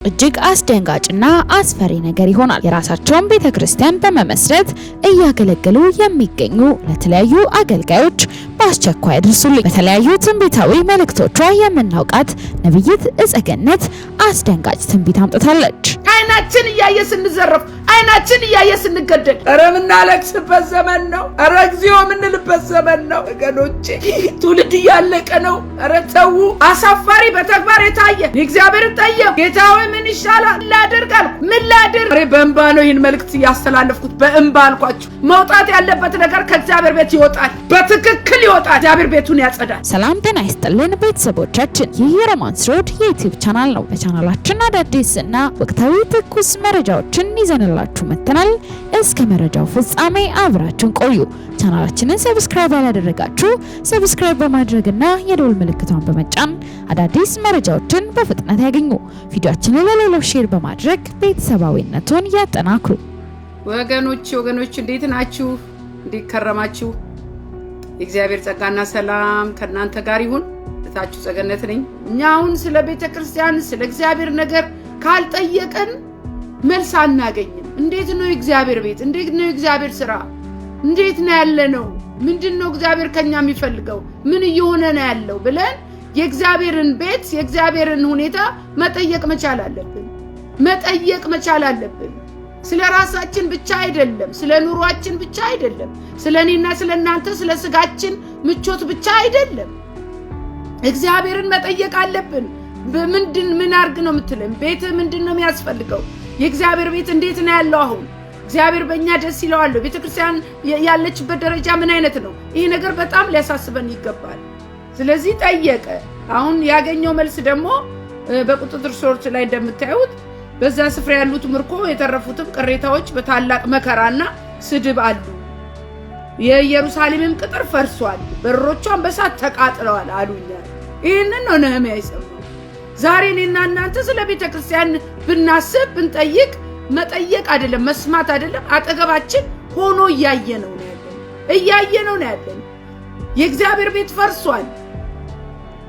እጅግ አስደንጋጭና አስፈሪ ነገር ይሆናል። የራሳቸውን ቤተክርስቲያን በመመስረት እያገለገሉ የሚገኙ ለተለያዩ አገልጋዮች በአስቸኳይ አድርሱልኝ። በተለያዩ ትንቢታዊ መልእክቶቿ የምናውቃት ነብይት እጸገነት አስደንጋጭ ትንቢት አምጥታለች። አይናችን እያየ ስንዘረፍ፣ አይናችን እያየ ስንገደል፣ ኧረ ምናለቅስበት ዘመን ነው። ኧረ እግዚኦ ምንልበት ዘመን ነው። ወገኖቼ ትውልድ እያለቀ ነው። ኧረ ተው። አሳፋሪ በተግባር የታየ የእግዚአብሔር ጠየቅ ጌታው ምን ይሻላል ላደርጋል? ምን ላደርግ? ኧረ በእንባ ነው ይህን መልእክት ያስተላለፍኩት። በእንባ አልኳችሁ። መውጣት ያለበት ነገር ከእግዚአብሔር ቤት ይወጣል። በትክክል ይወጣል። እግዚአብሔር ቤቱን ያጸዳል። ሰላም ጤና ይስጥልን ቤተሰቦቻችን። ይህ የሮማንስ ሮድ የዩቲዩብ ቻናል ነው። በቻናላችን አዳዲስና ወቅታዊ ትኩስ መረጃዎችን ይዘንላችሁ መጥተናል። እስከ መረጃው ፍጻሜ አብራችሁን ቆዩ። ቻናላችንን ሰብስክራይብ ያላደረጋችሁ ሰብስክራይብ በማድረግና የደወል ምልክቷን በመጫን አዳዲስ መረጃዎችን በፍጥነት ያገኙ። ቪዲዮአችንን ለሌሎች ሼር በማድረግ ቤተሰባዊነቱን ያጠናክሩ። ወገኖች እንዴት ናችሁ? እንዴት ከረማችሁ? የእግዚአብሔር ጸጋና ሰላም ከእናንተ ጋር ይሁን። እታችሁ ጸገነት ነኝ። እኛ አሁን ስለ ቤተክርስቲያን ስለ እግዚአብሔር ነገር ካልጠየቀን መልስ አናገኝም። እንዴት ነው የእግዚአብሔር ቤት? እንዴት ነው የእግዚአብሔር ስራ? እንዴት ነው ያለነው? ምንድነው እግዚአብሔር ከኛ የሚፈልገው? ምን እየሆነ ነው ያለው ብለን የእግዚአብሔርን ቤት የእግዚአብሔርን ሁኔታ መጠየቅ መቻል አለብን። መጠየቅ መቻል አለብን። ስለ ራሳችን ብቻ አይደለም፣ ስለ ኑሯችን ብቻ አይደለም፣ ስለኔና ስለናንተ ስለ ስጋችን ምቾት ብቻ አይደለም። እግዚአብሔርን መጠየቅ አለብን። ምን አርግ ነው የምትለን? ቤት ምንድነው የሚያስፈልገው? የእግዚአብሔር ቤት እንዴት ነው ያለው? አሁን እግዚአብሔር በእኛ ደስ ይለዋል? ቤተክርስቲያን ያለችበት ደረጃ ምን አይነት ነው? ይሄ ነገር በጣም ሊያሳስበን ይገባል። ስለዚህ ጠየቀ። አሁን ያገኘው መልስ ደግሞ በቁጥጥር ስር ላይ እንደምታዩት በዛ ስፍራ ያሉት ምርኮ የተረፉትም ቅሬታዎች በታላቅ መከራና ስድብ አሉ። የኢየሩሳሌምም ቅጥር ፈርሷል፣ በሮቿን በሳት ተቃጥለዋል አሉኛ። ይሄንን ነው ነህምያ ይሰማው። ዛሬ እኔና እናንተ ስለ ቤተክርስቲያን ብናስብ ብንጠይቅ መጠየቅ አይደለም መስማት አይደለም፣ አጠገባችን ሆኖ እያየነው ነው ያለን። የእግዚአብሔር ቤት ፈርሷል።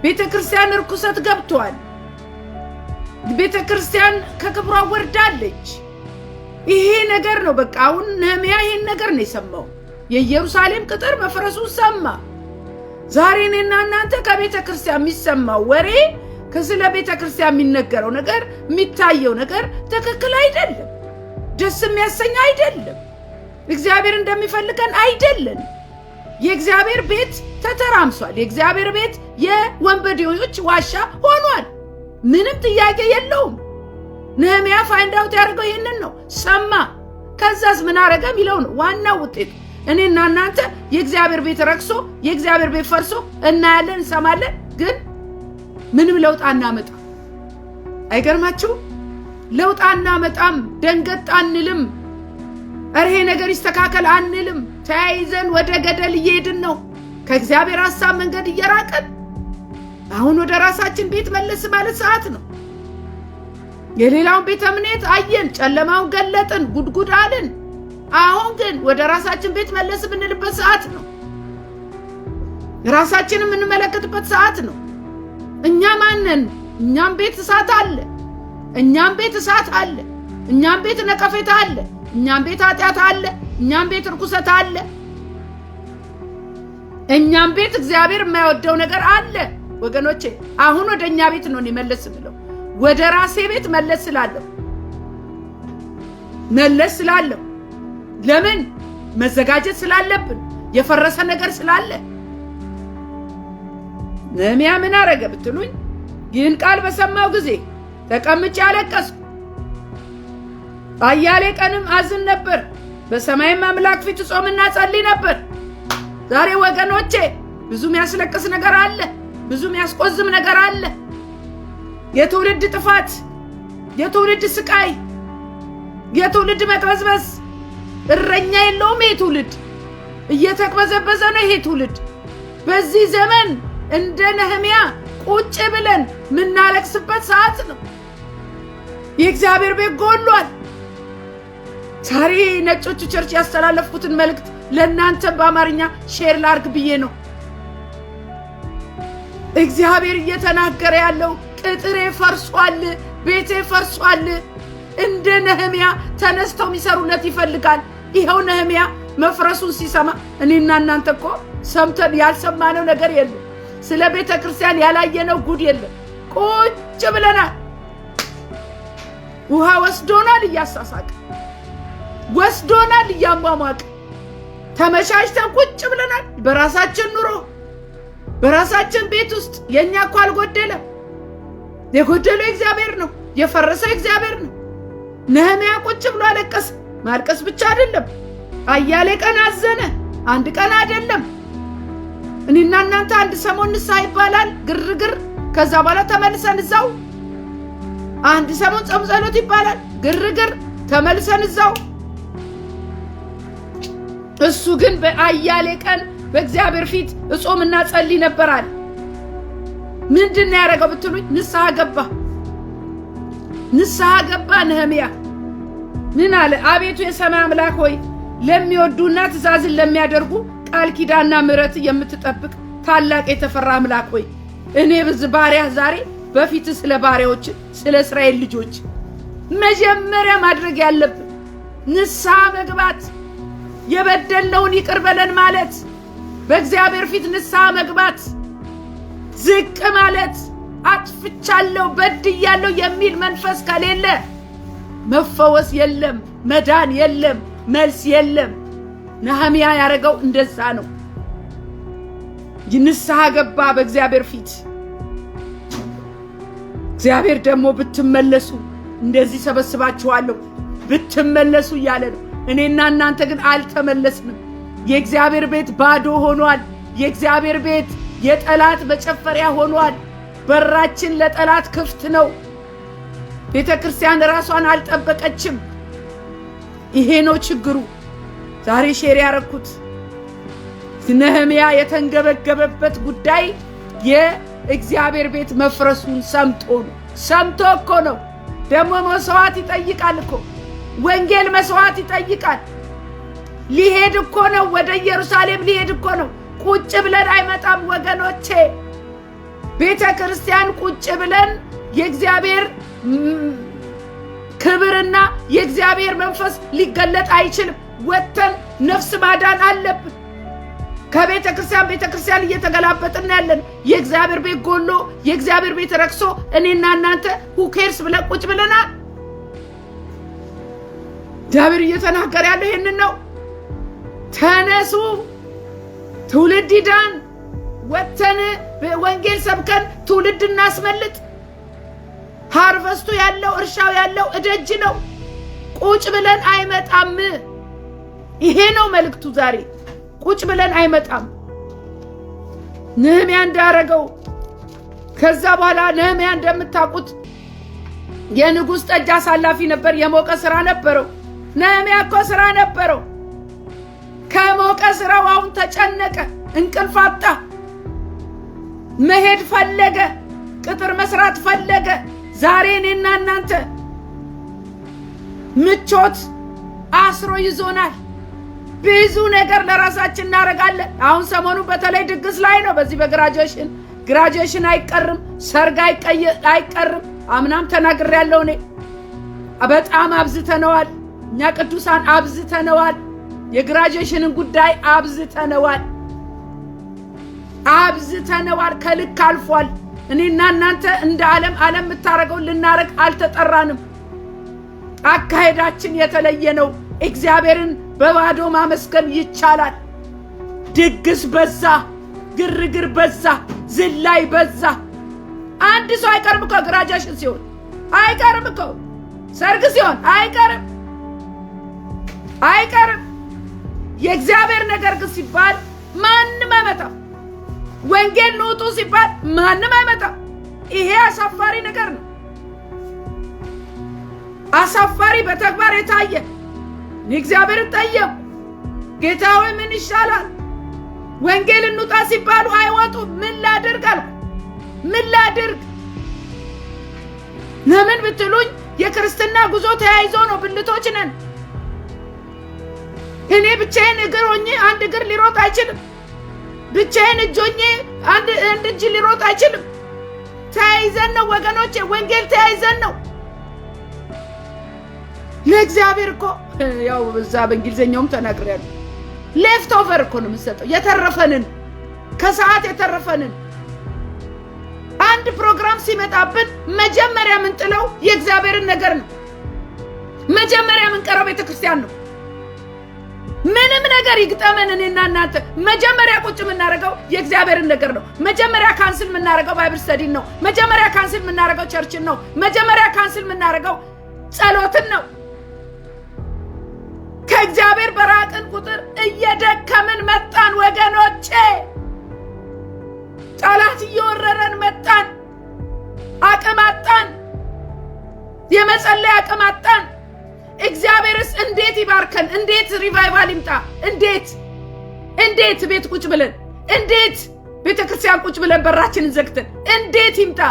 ቤተክርስቲያን ርኩሰት ገብቷል። ቤተክርስቲያን ከክብሯ ወርዳለች። ይሄ ነገር ነው በቃ። አሁን ነህምያ ይሄን ነገር ነው የሰማው። የኢየሩሳሌም ቅጥር መፍረሱ ሰማ። ዛሬ እኔና እናንተ ከቤተክርስቲያን የሚሰማው ወሬ ከስለ ቤተክርስቲያን የሚነገረው ነገር የሚታየው ነገር ትክክል አይደለም። ደስ የሚያሰኝ አይደለም። እግዚአብሔር እንደሚፈልገን አይደለም። የእግዚአብሔር ቤት ተተራምሷል። የእግዚአብሔር ቤት የወንበዴዎች ዋሻ ሆኗል። ምንም ጥያቄ የለውም። ነህምያ ፋይንድ አውት ያደረገው ይህንን ነው። ሰማ። ከዛስ ምን አረገ የሚለው ነው ዋናው ውጤት። እኔና እናንተ የእግዚአብሔር ቤት ረክሶ የእግዚአብሔር ቤት ፈርሶ እናያለን፣ እንሰማለን፣ ግን ምንም ለውጥ አናመጣም። አይገርማችሁ? ለውጥ አናመጣም። ደንገጥ አንልም። ይሄ ነገር ይስተካከል አንልም። ተያይዘን ወደ ገደል እየሄድን ነው። ከእግዚአብሔር ሐሳብ መንገድ እየራቀን አሁን ወደ ራሳችን ቤት መለስ ማለት ሰዓት ነው። የሌላውን ቤተ እምነት አየን፣ ጨለማውን ገለጥን፣ ጉድጉድ አልን። አሁን ግን ወደ ራሳችን ቤት መለስ ብንልበት ሰዓት ነው። ራሳችንን የምንመለከትበት ሰዓት ነው። እኛ ማንን? እኛም ቤት እሳት አለ። እኛም ቤት እሳት አለ። እኛም ቤት ነቀፌታ አለ። እኛም ቤት ኃጢአት አለ። እኛም ቤት ርኩሰት አለ። እኛም ቤት እግዚአብሔር የማይወደው ነገር አለ። ወገኖቼ አሁን ወደ እኛ ቤት ነው መለስ ብለው ወደ ራሴ ቤት መለስ ስላለው ለምን መዘጋጀት ስላለብን የፈረሰ ነገር ስላለ። ነህምያ ምን አረገ ብትሉኝ ይህን ቃል በሰማው ጊዜ ተቀምጬ አለቀስኩ፣ አያሌ ቀንም አዝን ነበር፣ በሰማይም አምላክ ፊት ጾምና ጸልይ ነበር። ዛሬ ወገኖቼ ብዙ የሚያስለቅስ ነገር አለ፣ ብዙ የሚያስቆዝም ነገር አለ። የትውልድ ጥፋት፣ የትውልድ ስቃይ፣ የትውልድ መቅበዝበዝ። እረኛ የለውም ይሄ ትውልድ፣ እየተቅበዘበዘ ነው ይሄ ትውልድ። በዚህ ዘመን እንደ ነህምያ ቁጭ ብለን ምናለቅስበት ሰዓት ነው። የእግዚአብሔር ቤት ጎሏል። ዛሬ ነጮቹ ቸርች ያስተላለፍኩትን መልእክት ለእናንተ በአማርኛ ሼር ላርግ ብዬ ነው። እግዚአብሔር እየተናገረ ያለው ቅጥሬ ፈርሷል፣ ቤቴ ፈርሷል። እንደ ነህምያ ተነስተው የሚሰሩለት ይፈልጋል። ይኸው ነህምያ መፍረሱን ሲሰማ እኔና እናንተ እኮ ሰምተን ያልሰማነው ነገር የለም። ስለ ቤተ ክርስቲያን ያላየነው ጉድ የለም። ቁጭ ብለናል። ውሃ ወስዶናል እያሳሳቀ፣ ወስዶናል እያሟሟቀ፣ ተመሻሽተን ቁጭ ብለናል። በራሳችን ኑሮ በራሳችን ቤት ውስጥ የኛ እኮ አልጎደለም። የጎደለው እግዚአብሔር ነው። የፈረሰው እግዚአብሔር ነው። ነህምያ ቁጭ ብሎ አለቀሰ። ማልቀስ ብቻ አይደለም፣ አያሌ ቀን አዘነ። አንድ ቀን አይደለም። እኔና እናንተ አንድ ሰሞን ንስሐ ይባላል ግርግር፣ ከዛ በኋላ ተመልሰን እዛው። አንድ ሰሞን ጾም ጸሎት ይባላል ግርግር፣ ተመልሰን እዛው። እሱ ግን በአያሌ ቀን በእግዚአብሔር ፊት እጾምና ጸልይ ነበራል። ምንድነው ያደረገው ብትሉኝ? ንስሐ ገባ። ንስሐ ገባ ነህምያ። ምን አለ? አቤቱ የሰማይ አምላክ ሆይ ለሚወዱና ትእዛዝን ለሚያደርጉ ቃል ኪዳንና ምሕረት የምትጠብቅ ታላቅ የተፈራ አምላክ ሆይ እኔ ባሪያ ዛሬ በፊት ስለ ባሪያዎች ስለ እስራኤል ልጆች መጀመሪያ ማድረግ ያለብን ንስሐ መግባት፣ የበደልነውን ይቅር በለን ማለት፣ በእግዚአብሔር ፊት ንስሐ መግባት፣ ዝቅ ማለት፣ አጥፍቻለሁ በድያለሁ የሚል መንፈስ ከሌለ መፈወስ የለም፣ መዳን የለም፣ መልስ የለም። ነህምያ ያደረገው እንደዛ ነው። ንስሐ ገባ በእግዚአብሔር ፊት። እግዚአብሔር ደግሞ ብትመለሱ እንደዚህ ሰበስባችኋለሁ ብትመለሱ እያለ ነው። እኔና እናንተ ግን አልተመለስንም። የእግዚአብሔር ቤት ባዶ ሆኗል። የእግዚአብሔር ቤት የጠላት መጨፈሪያ ሆኗል። በራችን ለጠላት ክፍት ነው። ቤተ ክርስቲያን ራሷን አልጠበቀችም። ይሄ ነው ችግሩ። ዛሬ ሼር ያረኩት ነህምያ የተንገበገበበት ጉዳይ የእግዚአብሔር ቤት መፍረሱን ሰምቶ ነው። ሰምቶ እኮ ነው። ደግሞ መስዋዕት ይጠይቃል እኮ። ወንጌል መስዋዕት ይጠይቃል። ሊሄድ እኮ ነው። ወደ ኢየሩሳሌም ሊሄድ እኮ ነው። ቁጭ ብለን አይመጣም ወገኖቼ። ቤተ ክርስቲያን ቁጭ ብለን የእግዚአብሔር ክብርና የእግዚአብሔር መንፈስ ሊገለጥ አይችልም። ወጥተን ነፍስ ማዳን አለብን። ከቤተ ክርስቲያን እየተገላበጥን ያለን የእግዚአብሔር ቤት ጎሎ የእግዚአብሔር ቤት ረክሶ እኔና እናንተ ሁኬርስ ብለን ቁጭ ብለናል። እግዚአብሔር እየተናገረ ያለው ይሄንን ነው። ተነሱ፣ ትውልድ ይዳን። ወጥተን ወንጌል ሰብከን ትውልድ እናስመልጥ። ሃርቨስቱ ያለው እርሻው ያለው እደጅ ነው። ቁጭ ብለን አይመጣም። ይሄ ነው መልእክቱ ዛሬ። ቁጭ ብለን አይመጣም። ነህምያ እንዳረገው። ከዛ በኋላ ነህምያ እንደምታውቁት የንጉሥ ጠጅ አሳላፊ ነበር። የሞቀ ስራ ነበረው። ነህምያ እኮ ስራ ነበረው። ከሞቀ ስራው አሁን ተጨነቀ፣ እንቅልፍ አጣ፣ መሄድ ፈለገ፣ ቅጥር መስራት ፈለገ። ዛሬ እኔና እናንተ ምቾት አስሮ ይዞናል። ብዙ ነገር ለራሳችን እናረጋለን። አሁን ሰሞኑ በተለይ ድግስ ላይ ነው። በዚህ በግራጁዌሽን አይቀርም፣ ሰርግ አይቀርም። አምናም ተናግሬያለሁ። እኔ በጣም አብዝተነዋል። እኛ ቅዱሳን አብዝተነዋል። የግራጁዌሽንን ጉዳይ አብዝተነዋል። ከልክ አልፏል። እኔና እናንተ እንደ ዓለም የምታረገውን ልናረግ አልተጠራንም። አካሄዳችን የተለየ ነው። እግዚአብሔርን በባዶ ማመስገን ይቻላል። ድግስ በዛ፣ ግርግር በዛ፣ ዝላይ በዛ። አንድ ሰው አይቀርም እኮ ግራጁዌሽን ሲሆን አይቀርም እኮ፣ ሰርግ ሲሆን አይቀርም። የእግዚአብሔር ነገር ግን ሲባል ማንም አይመጣም። ወንጌል ንውጡ ሲባል ማንም አይመጣም። ይሄ አሳፋሪ ነገር ነው። አሳፋሪ በተግባር የታየ። እግዚአብሔርን ጠየቁ፣ ጌታ ሆይ ምን ይሻላል? ወንጌል እንውጣ ሲባሉ አይወጡም። ምን ላድርግ አልኩ። ምን ላድርግ? ለምን ብትሉኝ የክርስትና ጉዞ ተያይዞ ነው። ብልቶች ነን። እኔ ብቻዬን እግር ሆኜ አንድ እግር ሊሮጥ አይችልም። ብቻዬን እጅ ሆኜ አንድ እጅ ሊሮጥ አይችልም። ተያይዘን ነው ወገኖቼ። ወንጌል ተያይዘን ነው። ለእግዚአብሔር እኮ ያው በዛ በእንግሊዘኛውም ተናግሬያለሁ። ሌፍት ኦቨር እኮ ነው የምንሰጠው፣ የተረፈንን ከሰዓት የተረፈንን። አንድ ፕሮግራም ሲመጣብን መጀመሪያ የምንጥለው የእግዚአብሔርን ነገር ነው። መጀመሪያ የምንቀረው ቤተክርስቲያን ነው። ምንም ነገር ይግጠመን እኔና እናንተ መጀመሪያ ቁጭ የምናደርገው የእግዚአብሔርን ነገር ነው። መጀመሪያ ካንስል የምናደርገው ባይብል ስተዲን ነው። መጀመሪያ ካንስል የምናደርገው ቸርችን ነው። መጀመሪያ ካንስል የምናደርገው ጸሎትን ነው። ከእግዚአብሔር በራቅን ቁጥር እየደከምን መጣን ወገኖቼ። ጠላት እየወረረን መጣን። አቅም አጣን። የመጸለይ አቅም አጣን። እግዚአብሔርስ እንዴት ይባርከን? እንዴት ሪቫይቫል ይምጣ? እንዴት ቤት ቁጭ ብለን፣ እንዴት ቤተክርስቲያን ቁጭ ብለን በራችንን ዘግተን እንዴት ይምጣ?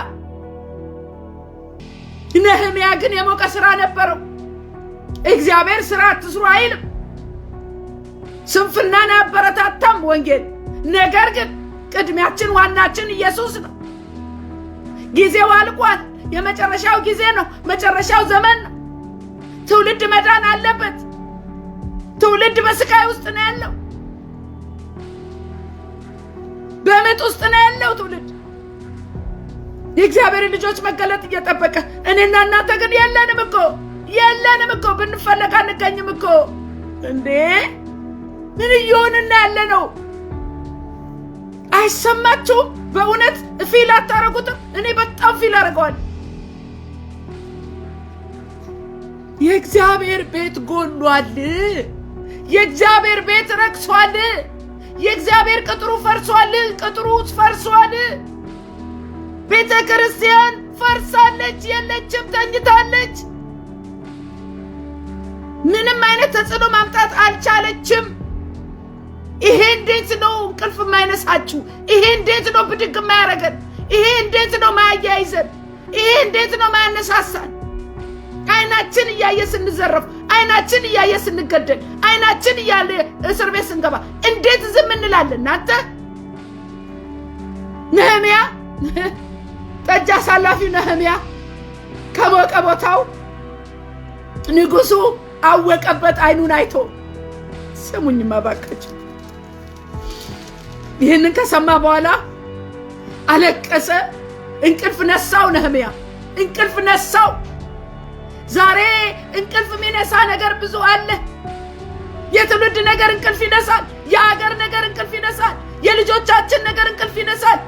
ነህምያ ግን የሞቀ ስራ ነበረው። እግዚአብሔር ስራ አትስሩ አይልም። ስንፍናን አበረታታም ወንጌል። ነገር ግን ቅድሚያችን ዋናችን ኢየሱስ ነው። ጊዜው አልቋል። የመጨረሻው ጊዜ ነው። መጨረሻው ዘመን ነው። ትውልድ መዳን አለበት። ትውልድ በስቃይ ውስጥ ነው ያለው። በምጥ ውስጥ ነው ያለው ትውልድ። የእግዚአብሔር ልጆች መገለጥ እየጠበቀ እኔና እናንተ ግን የለንም እኮ ብንፈለግ አንገኝም እኮ። እንዴ ምን እየሆንን ያለ ነው? አይሰማችሁም? በእውነት ፊል አታረጉትም? እኔ በጣም ፊል አረገዋል። የእግዚአብሔር ቤት ጎሏል። የእግዚአብሔር ቤት ረክሷል። የእግዚአብሔር ቅጥሩ ፈርሷል። ቤተ ክርስቲያን ፈርሳለች፣ የለችም፣ ተኝታለች። ምንም አይነት ተጽዕኖ ማምጣት አልቻለችም። ይሄ እንዴት ነው እንቅልፍ የማይነሳችሁ? ይሄ እንዴት ነው ብድግ የማያረገን? ይሄ እንዴት ነው ማያያይዘን? ይሄ እንዴት ነው ማያነሳሳን? አይናችን እያየ ስንዘረፍ፣ አይናችን እያየ ስንገደል፣ አይናችን እያለ እስር ቤት ስንገባ እንዴት ዝም እንላለን? እናንተ ነህምያ ጠጅ አሳላፊው ነህምያ ከሞቀ ቦታው ንጉሱ አወቀበት አይኑን አይቶ። ስሙኝማ ባካችሁ። ይህንን ከሰማ በኋላ አለቀሰ። እንቅልፍ ነሳው ነህምያ፣ እንቅልፍ ነሳው። ዛሬ እንቅልፍ የሚነሳ ነገር ብዙ አለ። የትውልድ ነገር እንቅልፍ ይነሳል። የሀገር ነገር እንቅልፍ ይነሳል። የልጆቻችን ነገር እንቅልፍ ይነሳል።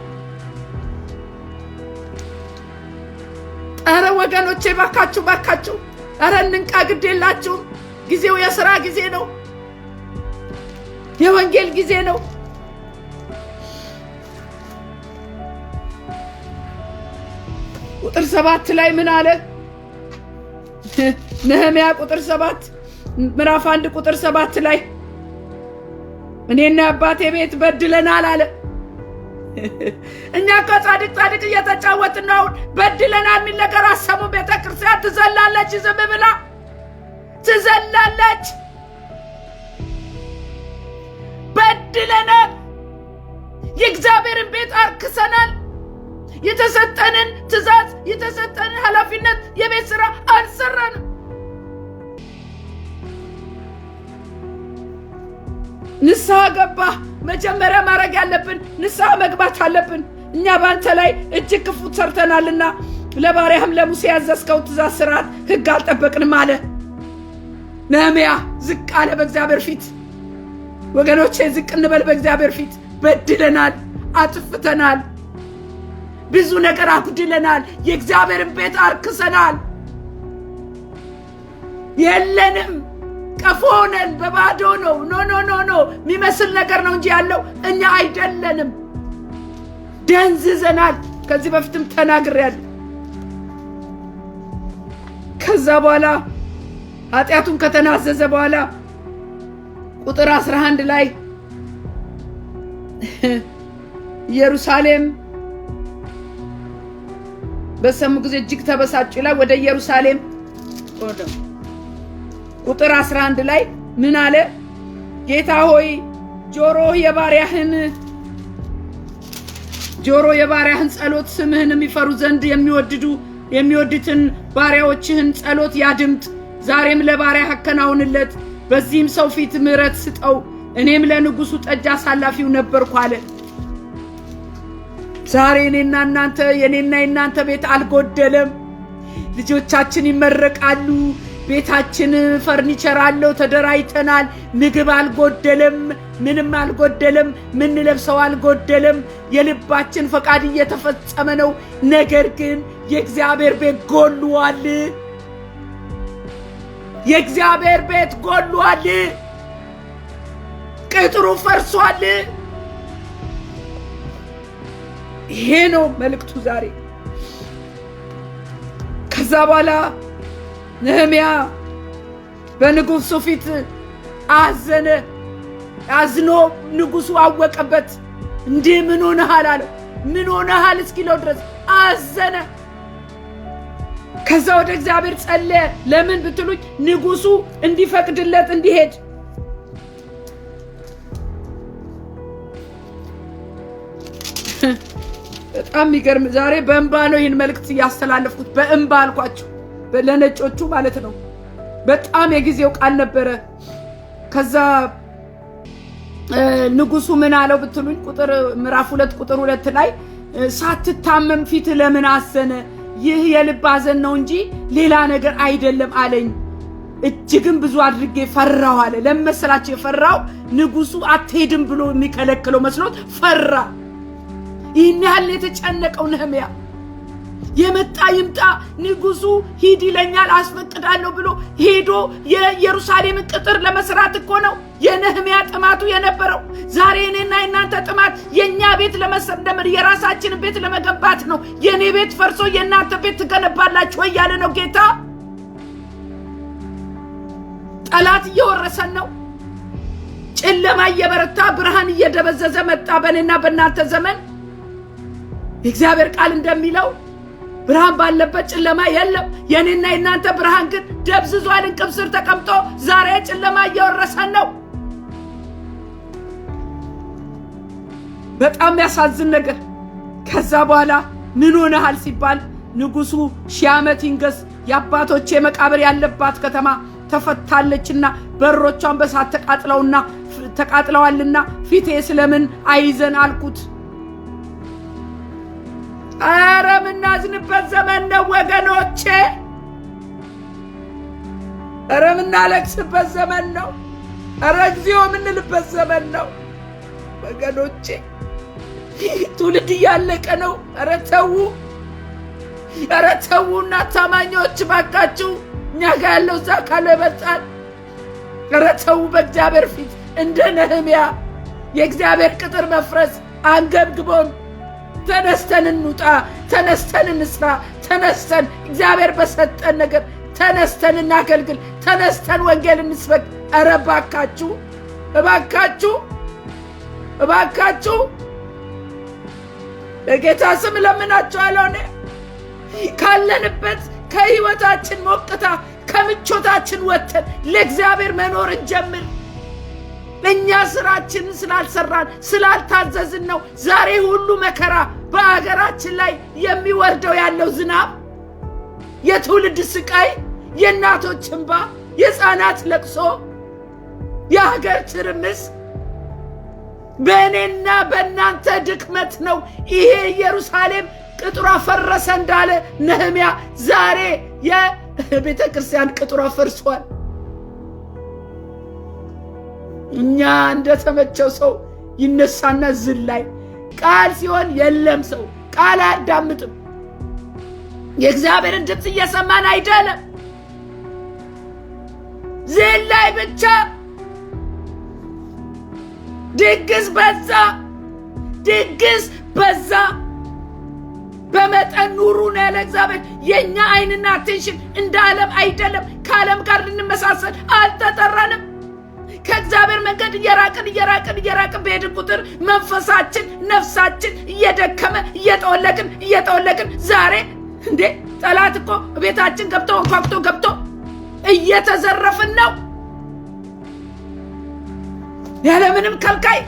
ኧረ ወገኖቼ ባካችሁ፣ ኧረ እንንቃ፣ ግድ የላችሁም። ጊዜው የሥራ ጊዜ ነው። የወንጌል ጊዜ ነው። ቁጥር 7 ላይ ምን አለ? ነህምያ ቁጥር 7 ምዕራፍ 1 ቁጥር 7 ላይ እኔና አባቴ ቤት በድለናል አለ። እኛ ከጻድቅ እየተጫወትን ነው። በድለናል የሚል ነገር አሰሙ። ቤተክርስቲያን ትዘላለች፣ ዝም ብላ ትዘላለች። በድለናል። የእግዚአብሔርን ቤት አርክሰናል። የተሰጠንን ትእዛዝ፣ የተሰጠንን ኃላፊነት፣ የቤት ሥራ አልሰራንም። ንስሐ ገባ። መጀመሪያ ማድረግ ያለብን ንስሐ መግባት አለብን። እኛ በአንተ ላይ እጅግ ክፉ ሰርተናልና ለባሪያህም ለሙሴ ያዘዝከው ትእዛዝ፣ ሥርዓት፣ ሕግ አልጠበቅንም አለ። ነህምያ ዝቅ አለ በእግዚአብሔር ፊት። ወገኖቼ ዝቅ እንበል በእግዚአብሔር ፊት። በድለናል፣ አጥፍተናል፣ ብዙ ነገር አጉድለናል። የእግዚአብሔርን ቤት አርክሰናል። የለንም፣ ቀፎ ነን፣ በባዶ ነው። ኖ የሚመስል ነገር ነው እንጂ ያለው እኛ አይደለንም። ደንዝዘናል። ከዚህ በፊትም ተናግሬያለሁ። ከዛ በኋላ ኃጢአቱን ከተናዘዘ በኋላ ቁጥር 11 ላይ ኢየሩሳሌም በሰሙ ጊዜ እጅግ ተበሳጩ ላይ ወደ ኢየሩሳሌም ወደ ቁጥር 11 ላይ ምን አለ? ጌታ ሆይ ጆሮ የባሪያህን ጸሎት፣ ስምህን የሚፈሩ ዘንድ የሚወድትን ባሪያዎችህን ጸሎት ያድምጥ። ዛሬም ለባሪያ አከናውንለት፣ በዚህም ሰው ፊት ምሕረት ስጠው፣ እኔም ለንጉሱ ጠጅ አሳላፊው ነበርኩ አለ። ዛሬ እኔና እናንተ የኔና የናንተ ቤት አልጎደለም። ልጆቻችን ይመረቃሉ፣ ቤታችን ፈርኒቸር አለው፣ ተደራይተናል። ምግብ አልጎደለም፣ ምንም አልጎደለም፣ ምን ለብሰው አልጎደለም። የልባችን ፈቃድ እየተፈጸመ ነው። ነገር ግን የእግዚአብሔር ቤት ጎሏል። የእግዚአብሔር ቤት ጎሏል። ቅጥሩ ፈርሷል። ይሄ ነው መልእክቱ ዛሬ። ከዛ በኋላ ነህምያ በንጉሱ ፊት አዘነ። አዝኖ ንጉሱ አወቀበት። እንዲህ ምን ሆነሃል አለው። ምን ሆነሃል እስኪለው ድረስ አዘነ። ከዛ ወደ እግዚአብሔር ጸለየ። ለምን ብትሉኝ ንጉሱ እንዲፈቅድለት እንዲሄድ። በጣም ይገርም። ዛሬ በእንባ ነው ይህን መልእክት ያስተላለፍኩት። በእንባ አልኳችሁ፣ ለነጮቹ ማለት ነው። በጣም የጊዜው ቃል ነበረ። ከዛ ንጉሱ ምን አለው ብትሉኝ ምዕራፍ 2 ቁጥር 2 ላይ ሳትታመም ፊት ለምን አዘነ? ይህ የልብ ሐዘን ነው እንጂ ሌላ ነገር አይደለም አለኝ። እጅግም ብዙ አድርጌ ፈራው አለ። ለመሰላችሁ የፈራው ንጉሱ አትሄድም ብሎ የሚከለክለው መስሎት ፈራ። ይህን ያህል የተጨነቀው ነህምያ የመጣ ይምጣ ንጉሱ ሂድ ይለኛል አስፈቅዳለሁ ብሎ ሄዶ የኢየሩሳሌምን ቅጥር ለመስራት እኮ ነው የነህምያ ጥማቱ የነበረው። ዛሬ እኔና እናንተ ጥማት የኛ ቤት ለመሰደመር የራሳችን ቤት ለመገንባት ነው። የኔ ቤት ፈርሶ የእናንተ ቤት ትገነባላችሁ ወይ ያለ ነው ጌታ። ጠላት እየወረሰን ነው። ጨለማ እየበረታ ብርሃን እየደበዘዘ መጣ በእኔና በእናንተ ዘመን። የእግዚአብሔር ቃል እንደሚለው ብርሃን ባለበት ጨለማ የለም። የኔና የናንተ ብርሃን ግን ደብዝዟል። እንቅብ ስር ተቀምጦ ዛሬ ጨለማ እየወረሰን ነው። በጣም ያሳዝን ነገር። ከዛ በኋላ ምን ሆነሃል ሲባል ንጉሱ 1000 ዓመት ይንገስ፣ የአባቶቼ መቃብር ያለባት ከተማ ተፈታለችና በሮቿን በሳት ተቃጥለዋልና ፊቴ ስለምን አይዘን አልኩት። አረ ምናዝንበት ዘመን ነው ወገኖቼ። አረ ምናለቅስበት ዘመን ነው። አረ እግዚኦ ምንልበት ዘመን ነው ወገኖቼ። ትውልድ እያለቀ ነው። አረ ተው፣ አረ ተውና ታማኞች ባካችሁ። እኛ ጋር ያለው እዛ ካለ በጣም አረ ተው በእግዚአብሔር ፊት እንደ ነህምያ የእግዚአብሔር ቅጥር መፍረስ አንገብግቦን ተነስተን እንውጣ፣ ተነስተን እንስራ፣ ተነስተን እግዚአብሔር በሰጠን ነገር ተነስተን እናገልግል፣ ተነስተን ወንጌል እንስበክ። አረ ባካችሁ እባካችሁ እባካችሁ በጌታ ስም ለምናችኋለሁ። ካለንበት ከህይወታችን ሞቅታ ከምቾታችን ወጥተን ለእግዚአብሔር መኖር እንጀምር። እኛ ስራችንን ስላልሰራን ስላልታዘዝን ነው ዛሬ ሁሉ መከራ በአገራችን ላይ የሚወርደው ያለው ዝናብ፣ የትውልድ ስቃይ፣ የእናቶች እንባ፣ የሕፃናት ለቅሶ፣ የሀገር ትርምስ በእኔና በእናንተ ድክመት ነው። ይሄ ኢየሩሳሌም ቅጥሯ ፈረሰ እንዳለ ነህምያ ዛሬ የቤተ ክርስቲያን ቅጥሯ ፈርሷል። እኛ እንደተመቸው ሰው ይነሳና ዝላይ ቃል ሲሆን የለም ሰው ቃል አያዳምጥም። የእግዚአብሔርን ድምፅ እየሰማን አይደለም። ዝላይ ብቻ። ድግስ በዛ፣ ድግስ በዛ። በመጠን ኑሩ ነው ያለ እግዚአብሔር። የኛ አይንና አቴንሽን እንደ ዓለም አይደለም። ከዓለም ጋር ልንመሳሰል አልተጠራንም። ከእግዚአብሔር መንገድ እየራቅን በሄድን ቁጥር መንፈሳችን ነፍሳችን እየደከመ እየጠወለቅን ዛሬ እንዴ ጠላት እኮ ቤታችን ገብቶ እንኳክቶ ገብቶ እየተዘረፍን ነው ያለምንም ከልካይ።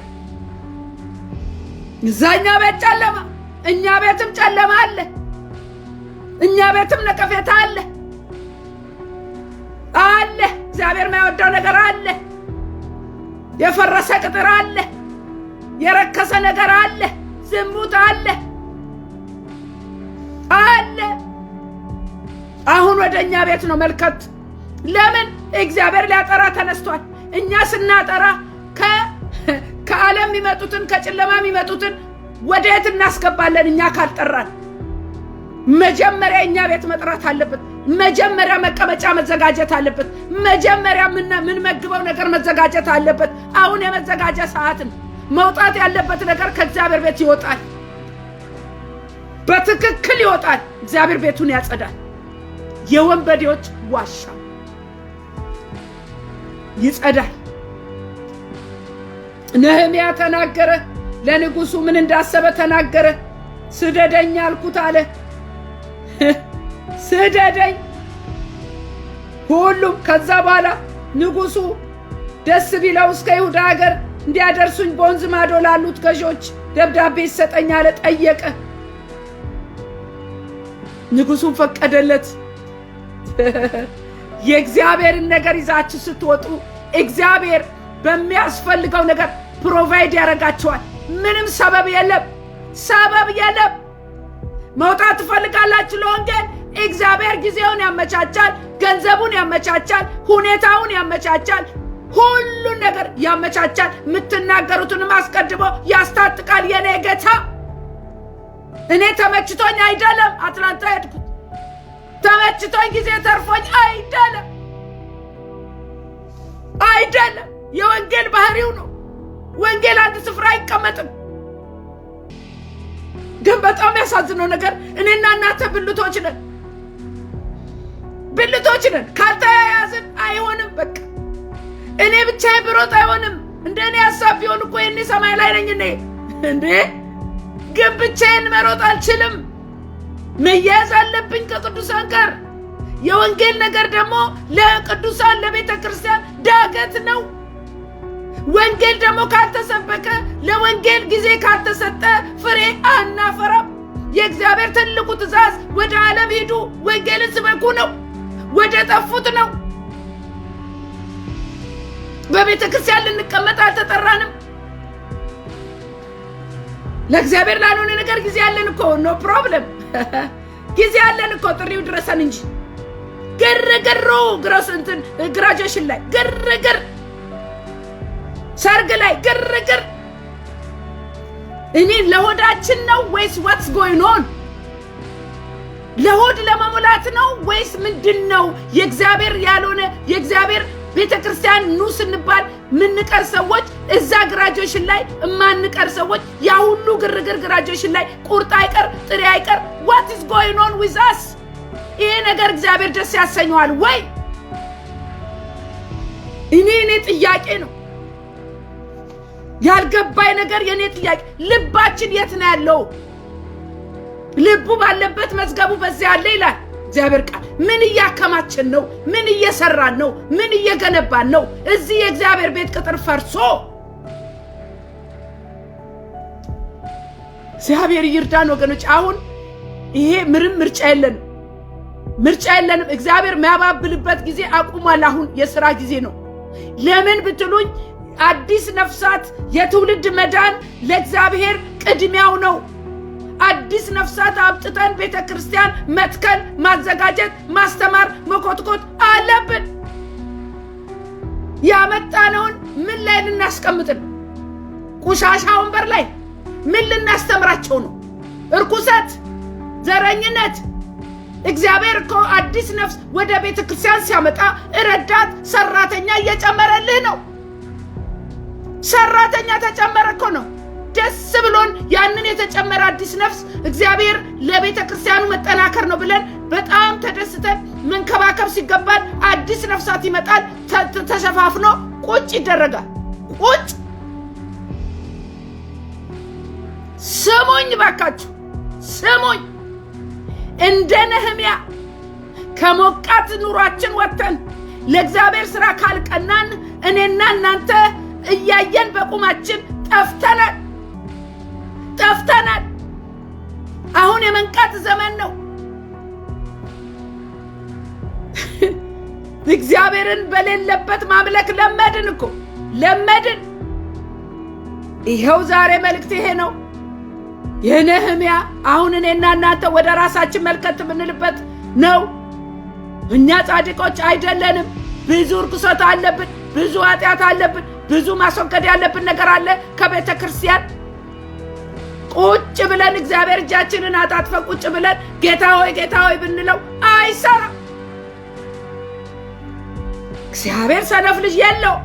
እዛኛ ቤት ጨለማ፣ እኛ ቤትም ጨለማ አለ፣ እኛ ቤትም ነቀፌታ አለ። እግዚአብሔር የማይወደው ነገር አለ። የፈረሰ ቅጥር አለ፣ የረከሰ ነገር አለ፣ ዝሙት አለ። አሁን ወደኛ ቤት ነው መልከት። ለምን? እግዚአብሔር ሊያጠራ ተነስቷል። እኛ ስናጠራ ከዓለም የሚመጡትን ከጨለማ የሚመጡትን ወዴት እናስገባለን? እኛ ካልጠራን መጀመሪያ እኛ ቤት መጥራት አለበት። መጀመሪያ መቀመጫ መዘጋጀት አለበት። መጀመሪያ ምን መግበው ነገር መዘጋጀት አለበት። አሁን የመዘጋጀ ሰዓት ነው። መውጣት ያለበት ነገር ከእግዚአብሔር ቤት ይወጣል። በትክክል ይወጣል። እግዚአብሔር ቤቱን ያጸዳል። የወንበዴዎች ዋሻ ይጸዳል። ነህምያ ተናገረ። ለንጉሱ ምን እንዳሰበ ተናገረ። ስደደኝ አልኩት አለ። ስደደኝ ሁሉም። ከዛ በኋላ ንጉሱ ደስ ቢለው እስከ ይሁዳ ሀገር እንዲያደርሱኝ በወንዝ ማዶ ላሉት ገዦች ደብዳቤ ይሰጠኝ አለ። ጠየቀ። ንጉሱን ፈቀደለት። የእግዚአብሔርን ነገር ይዛችሁ ስትወጡ እግዚአብሔር በሚያስፈልገው ነገር ፕሮቫይድ ያደርጋችኋል። ምንም ሰበብ የለም። መውጣት ትፈልጋላችሁ ለወንጌል፣ እግዚአብሔር ጊዜውን ያመቻቻል፣ ገንዘቡን ያመቻቻል፣ ሁኔታውን ያመቻቻል፣ ሁሉን ነገር ያመቻቻል። የምትናገሩትንም አስቀድሞ ያስታጥቃል። የኔ ጌታ እኔ ተመችቶኝ አይደለም አትላንታ ሄድኩት። ተመችቶኝ ጊዜ ተርፎኝ አይደለም። የወንጌል ባህሪው ነው። ወንጌል አንድ ስፍራ አይቀመጥም። ግን በጣም ያሳዝነው ነገር እኔና እናንተ ብልቶች ነን። ካልተያያዝን አይሆንም። በቃ እኔ ብቻዬን ብሮጥ አይሆንም። እንደኔ ሐሳብ ቢሆን እኮ የኔ ሰማይ ላይ ነኝ እኔ እንዴ። ግን ብቻዬን መሮጥ አልችልም። መያዝ አለብኝ ከቅዱሳን ጋር። የወንጌል ነገር ደግሞ ለቅዱሳን ለቤተ ክርስቲያን ዳገት ነው። ወንጌል ደግሞ ካልተሰበከ፣ ለወንጌል ጊዜ ካልተሰጠ ፍሬ አናፈራም። የእግዚአብሔር ትልቁ ትእዛዝ ወደ ዓለም ሂዱ፣ ወንጌልን ስበኩ ነው። ወደ ጠፉት ነው። በቤተ ክርስቲያን ልንቀመጥ አልተጠራንም። ለእግዚአብሔር ላልሆነ ነገር ጊዜ ያለን እኮ ኖ ፕሮብለም። ጊዜ ያለን እኮ ጥሪው ድረሰን እንጂ ግርግሩ ግራጁዌሽን ላይ ግርግር፣ ሰርግ ላይ ግርግር። እኔ ለሆዳችን ነው ወይስ what's going on? ለሆድ ለመሙላት ነው ወይስ ምንድነው? የእግዚአብሔር ያልሆነ የእግዚአብሔር ቤተክርስቲያን ኑ ስንባል ምንቀር ሰዎች፣ እዛ ግራጁዌሽን ላይ ማንቀር ሰዎች፣ ያ ሁሉ ግርግር ግራጁዌሽን ላይ ቁርጥ አይቀር ጥሪ አይቀር። what is going on with us? ይሄ ነገር እግዚአብሔር ደስ ያሰኘዋል ወይ? እኔ ጥያቄ ነው ያልገባኝ ነገር። የኔ ጥያቄ ልባችን የት ነው ያለው? ልቡ ባለበት መዝገቡ በዚያ አለ ይላል እግዚአብሔር ቃል። ምን እያከማችን ነው? ምን እየሰራን ነው? ምን እየገነባን ነው? እዚህ የእግዚአብሔር ቤት ቅጥር ፈርሶ እግዚአብሔር ይርዳን ወገኖች። አሁን ይሄ ምርጫ የለንም። እግዚአብሔር የሚያባብልበት ጊዜ አቁሟል። አሁን የሥራ ጊዜ ነው። ለምን ብትሉኝ አዲስ ነፍሳት የትውልድ መዳን ለእግዚአብሔር ቅድሚያው ነው። አዲስ ነፍሳት አብጥተን ቤተክርስቲያን መትከል፣ ማዘጋጀት፣ ማስተማር፣ መኮትኮት አለብን። ያመጣነውን ምን ላይ ልናስቀምጥን? ቁሻሻ ወንበር ላይ ምን ልናስተምራቸው ነው? እርኩሰት፣ ዘረኝነት። እግዚአብሔር እኮ አዲስ ነፍስ ወደ ቤተክርስቲያን ሲያመጣ ረዳት ሰራተኛ እየጨመረልህ ነው። ሰራተኛ ተጨመረ እኮ ነው። ደስ ብሎን ያንን የተጨመረ አዲስ ነፍስ እግዚአብሔር ለቤተ ክርስቲያኑ መጠናከር ነው ብለን በጣም ተደስተን መንከባከብ ሲገባን አዲስ ነፍሳት ይመጣል። ተሸፋፍኖ ቁጭ ይደረጋል። ቁጭ ስሙኝ ባካችሁ፣ ስሙኝ። እንደ ነህምያ ከሞቃት ኑሯችን ወጥተን ለእግዚአብሔር ሥራ ካልቀናን እኔና እናንተ እያየን በቁማችን ጠፍተናል። አሁን የመንቃት ዘመን ነው። እግዚአብሔርን በሌለበት ማምለክ ለመድን እኮ ለመድን። ይሄው ዛሬ መልእክት ይሄ ነው የነህምያ። አሁን እኔና እናንተ ወደ ራሳችን መልከት የምንልበት ነው። እኛ ጻድቆች አይደለንም። ብዙ ርኩሰት አለብን፣ ብዙ ኃጢአት አለብን፣ ብዙ ማስወገድ ያለብን ነገር አለ። ከቤተ ክርስቲያን ቁጭ ብለን እግዚአብሔር እጃችንን አጣጥፈን ቁጭ ብለን ጌታ ሆይ ብንለው አይሰራም። እግዚአብሔር ሰነፍ ልጅ የለው።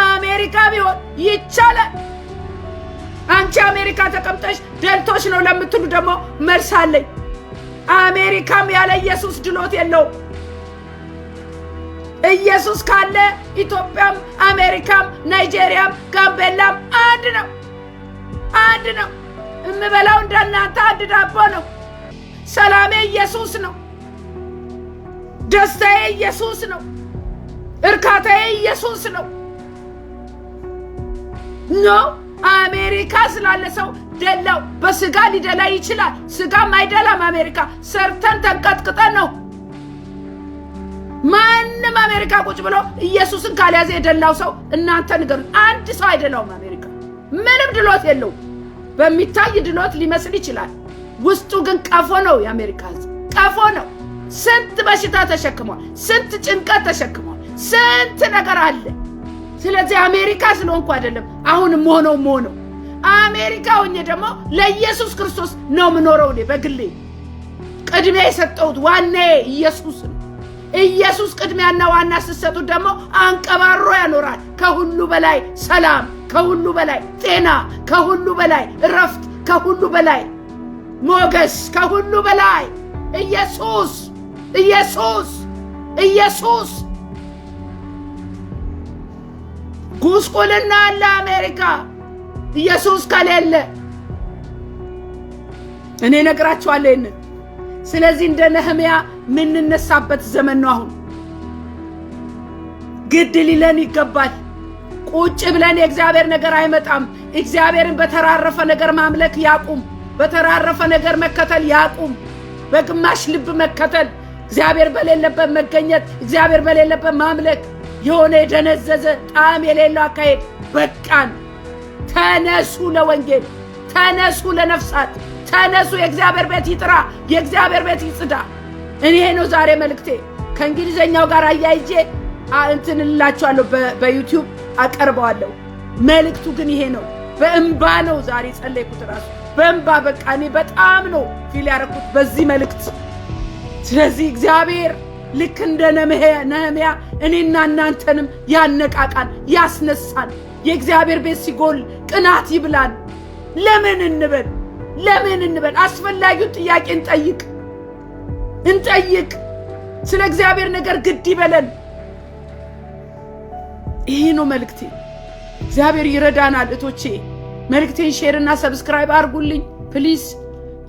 አሜሪካ ቢሆን ይቻላል። አንቺ አሜሪካ ተቀምጠሽ ደልቶሽ ነው ለምትሉ ደግሞ መልስ አለኝ። አሜሪካም ያለ ኢየሱስ ድሎት የለውም። ኢየሱስ ካለ ኢትዮጵያም፣ አሜሪካም፣ ናይጄሪያም፣ ጋምቤላም አንድ ነው። እምበላው እንደናንተ አንድ ዳቦ ነው። ሰላሜ ኢየሱስ ነው። ደስታዬ ኢየሱስ ነው። እርካታዬ ኢየሱስ ነው። አሜሪካ ስላለ ሰው ደላው በስጋ ሊደላ ይችላል። ስጋም አይደላም። አሜሪካ ሰርተን ተንቀጥቅጠን ነው። ማንም አሜሪካ ቁጭ ብሎ ኢየሱስን ካልያዘ የደላው ሰው እናንተ ንገሩ። አንድ ሰው አይደላውም። አሜሪካ ምንም ድሎት የለው። በሚታይ ድሎት ሊመስል ይችላል። ውስጡ ግን ቀፎ ነው። የአሜሪካ ሕዝብ ቀፎ ነው። ስንት በሽታ ተሸክሟል። ስንት ጭንቀት ተሸክሟል። ስንት ነገር አለ። ስለዚህ አሜሪካ ስለሆንኩ አይደለም አሁንም ሆነው አሜሪካ ሆኜ ደግሞ ለኢየሱስ ክርስቶስ ነው ምኖረው። በግሌ ቅድሚያ የሰጠሁት ዋናዬ ኢየሱስ ነው። ኢየሱስ ቅድሚያና ዋና ስትሰጡት ደግሞ አንቀባሮ ያኖራል። ከሁሉ በላይ ሰላም፣ ከሁሉ በላይ ጤና፣ ከሁሉ በላይ እረፍት፣ ከሁሉ በላይ ሞገስ፣ ከሁሉ በላይ ኢየሱስ። ጉስቁልና አለ አሜሪካ ኢየሱስ ከሌለ። እኔ ነግራችኋለሁ ይሄን። ስለዚህ እንደ ነህምያ ምንነሳበት ዘመን ነው አሁን። ግድ ሊለን ይገባል። ቁጭ ብለን የእግዚአብሔር ነገር አይመጣም። እግዚአብሔርን በተራረፈ ነገር ማምለክ ያቁም። በተራረፈ ነገር መከተል ያቁም። በግማሽ ልብ መከተል፣ እግዚአብሔር በሌለበት መገኘት፣ እግዚአብሔር በሌለበት ማምለክ የሆነ የደነዘዘ ጣዕም የሌለው አካሄድ በቃን። ተነሱ ለወንጌል፣ ተነሱ ለነፍሳት፣ ተነሱ። የእግዚአብሔር ቤት ይጥራ፣ የእግዚአብሔር ቤት ይጽዳ። እኔ ነው ዛሬ መልእክቴ። ከእንግሊዘኛው ጋር አያይጄ እንትንላችኋለሁ፣ በዩቲዩብ አቀርበዋለሁ። መልእክቱ ግን ይሄ ነው። በእንባ ነው ዛሬ ጸለይኩት። ራሱ በእንባ በቃ እኔ በጣም ነው ፊል ያደረኩት በዚህ መልእክት። ስለዚህ እግዚአብሔር ልክ እንደ ነህምያ እኔና እናንተንም ያነቃቃን፣ ያስነሳን። የእግዚአብሔር ቤት ሲጎል ቅናት ይብላን። ለምን እንበል? አስፈላጊውን ጥያቄ እንጠይቅ። ስለ እግዚአብሔር ነገር ግድ ይበለን። ይሄ ነው መልእክቴ። እግዚአብሔር ይረዳናል። እቶቼ መልእክቴን ሼርና ሰብስክራይብ አድርጉልኝ ፕሊዝ፣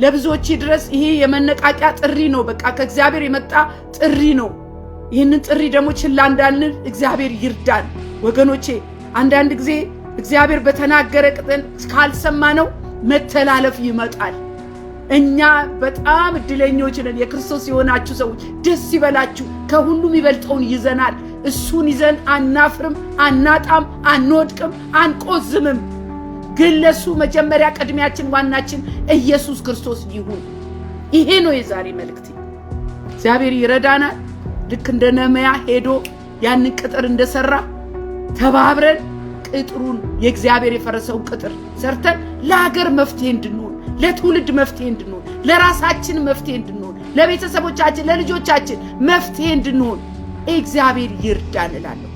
ለብዙዎች ድረስ። ይሄ የመነቃቂያ ጥሪ ነው። በቃ ከእግዚአብሔር የመጣ ጥሪ ነው። ይህንን ጥሪ ደግሞ ችላ እንዳንል እግዚአብሔር ይርዳን ወገኖቼ። አንዳንድ ጊዜ እግዚአብሔር በተናገረ ቅጠል ካልሰማነው መተላለፍ ይመጣል። እኛ በጣም እድለኞች ነን። የክርስቶስ የሆናችሁ ሰዎች ደስ ይበላችሁ። ከሁሉም ይበልጠውን ይዘናል። እሱን ይዘን አናፍርም፣ አናጣም፣ አንወድቅም፣ አንቆዝምም። ግን ለሱ መጀመሪያ ቅድሚያችን፣ ዋናችን ኢየሱስ ክርስቶስ ይሁን። ይሄ ነው የዛሬ መልእክቴ። እግዚአብሔር ይረዳናል። ልክ እንደ ነህምያ ሄዶ ያንን ቅጥር እንደሰራ ተባብረን ቅጥሩን የእግዚአብሔር የፈረሰውን ቅጥር ሰርተን ለሀገር መፍትሄ እንድንሆን፣ ለትውልድ መፍትሄ እንድንሆን፣ ለራሳችን መፍትሄ እንድንሆን፣ ለቤተሰቦቻችን ለልጆቻችን መፍትሄ እንድንሆን እግዚአብሔር ይርዳን እላለሁ።